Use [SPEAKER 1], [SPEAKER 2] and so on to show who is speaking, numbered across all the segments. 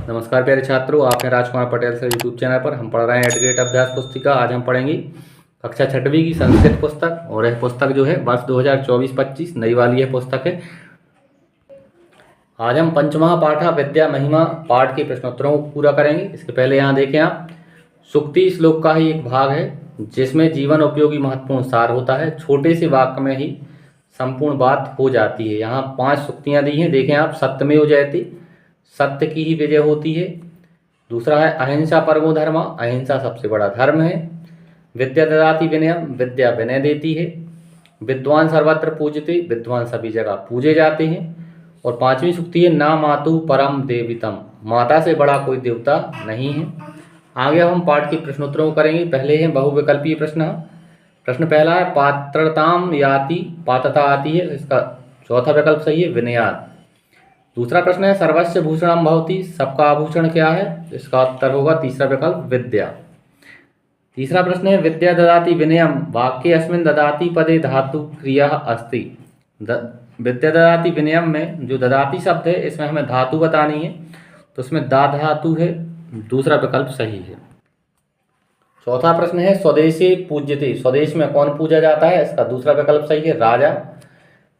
[SPEAKER 1] नमस्कार प्यारे छात्रों, आप हैं Rajkumar Patel sir YouTube channel पर। हम पढ़ रहे हैं एट ग्रेड अभ्यास पुस्तिका। आज हम पढ़ेंगे कक्षा 6वीं की संस्कृत पुस्तक, और यह पुस्तक जो है वर्ष 2024-25 नई वाली यह पुस्तक है। आज हम पंचमहा पाठा विद्या महिमा पाठ के प्रश्नोत्तरों को पूरा करेंगे। इसके पहले यहाँ देखें आप, सूक्ति श्लोक का ही एक भाग है जिसमें जीवन उपयोगी महत्वपूर्ण सार होता है। छोटे से वाक्य में ही संपूर्ण बात हो जाती है। यहाँ 5 सूक्तियाँ दी हैं, देखें आप। सत्यमेव जयते, सत्य की ही विजय होती है। दूसरा है अहिंसा परमो धर्म, अहिंसा सबसे बड़ा धर्म है। विद्या ददाति विनयम, विद्या विनय देती है। विद्वान सर्वत्र पूजते, विद्वान सभी जगह पूजे जाते हैं। और 5वीं सूक्ति है ना मातु परम देवितम, माता से बड़ा कोई देवता नहीं है। आगे हम पाठ के प्रश्नोत्तरों को करेंगे। पहले है बहुविकल्पीय प्रश्न। प्रश्न पहला है पात्रताम याति, पात्रता आती है, इसका चौथा विकल्प सही है विनयात। दूसरा प्रश्न है सर्वस्य भूषणम भवति, सबका आभूषण क्या है, इसका उत्तर होगा तीसरा विकल्प विद्या। तीसरा प्रश्न है विद्या ददाति विनयम, वाक्ये अस्मिन् ददाति पदे धातु क्रिया अस्ति। विद्या ददाति विनयम में जो ददाति शब्द है इसमें हमें धातु बतानी है, तो इसमें दा धातु है, दूसरा विकल्प सही है। चौथा प्रश्न है स्वदेशे पूज्यते, स्वदेश में कौन पूजा जाता है, इसका दूसरा विकल्प सही है राजा।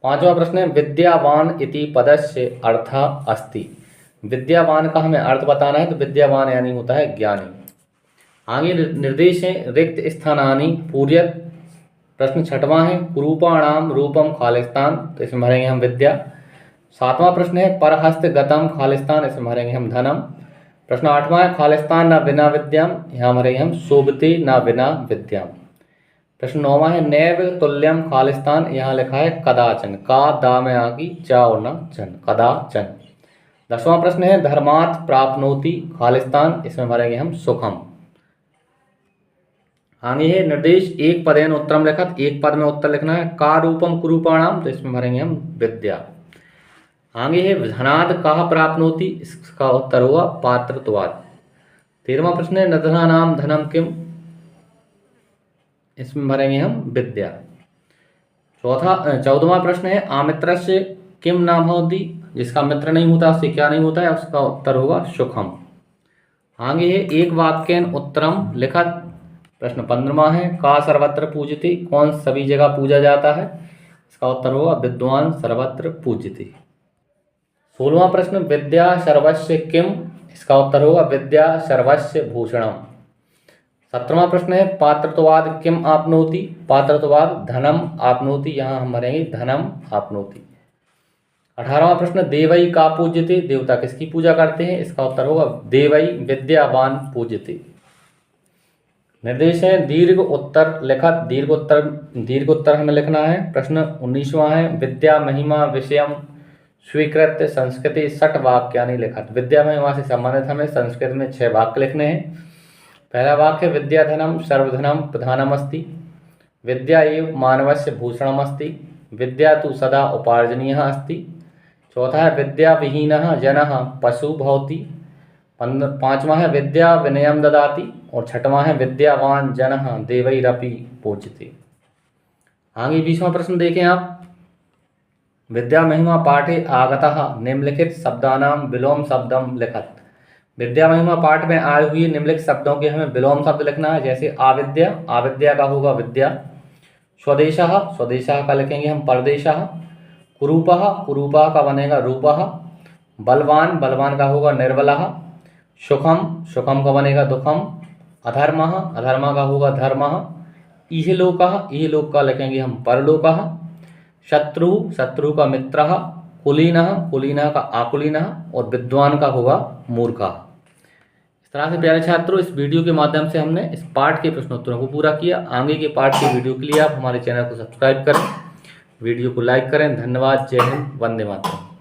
[SPEAKER 1] 5वां प्रश्न है विद्यावान इति पदस्य अर्थ अस्ति, विद्यावान का हमें अर्थ बताना है, तो विद्यावान यानी होता है ज्ञानी। आगे निर्देश है रिक्त स्थानानि पूर्यत। प्रश्न 6वां है कुरूपाणाम रूपम खालिस्तान, तो इसमें भरेंगे हम विद्या। 7वां प्रश्न है परहस्त गतम खालिस्तान, इसमें भरेंगे हम धनम। प्रश्न 8वां है खालिस्तान न बिना विद्याम, यहाँ भरेंगे हम शोभते न बिना विद्याम। प्रश्न 9वां है नैव तुल्यम खालिस्तान, यहाँ लिखा है कदाचन, का दा में आगी चा और न चन, कदाचन। 10वां प्रश्न है धर्मात् प्राप्नोति खालिस्तान, इसमें भरेंगे हम सुखम। आगे है निर्देश एक पदेन उत्तरम लिखत, एक पद में उत्तर लिखना है। का रूपम कुरूपाणाम, तो इसमें भरेंगे हम विद्या। आगे है धनाद कहा प्राप्नोति, इसका उत्तर होगा पात्रत्वात्। 13वां प्रश्न है नधनानाम धनम किम, इसमें भरेंगे हम विद्या। 14वां प्रश्न है आमित्रस्य किम नाम होती, जिसका मित्र नहीं होता उससे क्या नहीं होता है, उसका उत्तर होगा सुखम। आगे है एक वाक्यन उत्तरम लिखत। प्रश्न 15वां है का सर्वत्र पूजते, कौन सभी जगह पूजा जाता है, इसका उत्तर होगा विद्वान सर्वत्र पूजते। 16वां प्रश्न विद्या सर्वस्य किम, इसका उत्तर होगा विद्या सर्वस्य भूषणम। 17वां प्रश्न है पात्रत्वाद किम आपनोति, पात्रत्वाद धनम आपनोति, यहाँ हम भरेंगे धनम आपनोति। 18वां प्रश्न देवई का पूज्यते, देवता किसकी पूजा करते हैं, इसका उत्तर होगा देवई विद्यावान पूज्यते। निर्देश है दीर्घ उत्तर लिखत, दीर्घ उत्तर हमें लिखना है। प्रश्न 19वां है विद्या महिमा विषयम स्वीकृत संस्कृति 60 वाक्यानि लिखत, विद्या महिमा से संबंधित हमें संस्कृत में 6 वाक्य लिखने हैं। पहला वाक्य विद्याधनम सर्वधनम प्रधानमस्ति, विद्या एव मानवस्य भूषणमस्ति, विद्या तु सदा उपार्जनीय अस्ति। चौथा है विद्या विहीनः जनः पशु भवति। 5वां है विद्या विनयम ददाति, और 6वां है विद्यावान जनः देवैरपि पूज्यते। आगे 20वां प्रश्न देखें आप, विद्या महिमा पाठे आगतः निम्नलिखित शब्दानाम विलोम शब्दम लिखत। विद्या महिमा पाठ में आए हुए निम्नलिखित शब्दों के हमें विलोम शब्द लिखना है। जैसे आविद्या, आविद्या का होगा विद्या। स्वदेशः, स्वदेशः का लिखेंगे हम परदेशः। कुरूपः, कुरूपः का बनेगा रूपः। बलवान, बलवान का होगा निर्बलः। सुखम, सुखम का बनेगा दुखम। अधर्मः, अधर्म का होगा धर्मः। इहलोकः, इहलोक का लिखेंगे हम परलोकः। शत्रु, शत्रु का मित्रः। कुलीनः, कुलीनः का आकुलीनः, और विद्वान का होगा मूर्खः। इस तरह से प्यारे छात्रों इस वीडियो के माध्यम से हमने इस पाठ के प्रश्नोत्तरों को पूरा किया। आगे के पाठ की वीडियो के लिए आप हमारे चैनल को सब्सक्राइब करें, वीडियो को लाइक करें। धन्यवाद। जय हिंद, वंदे मातरम।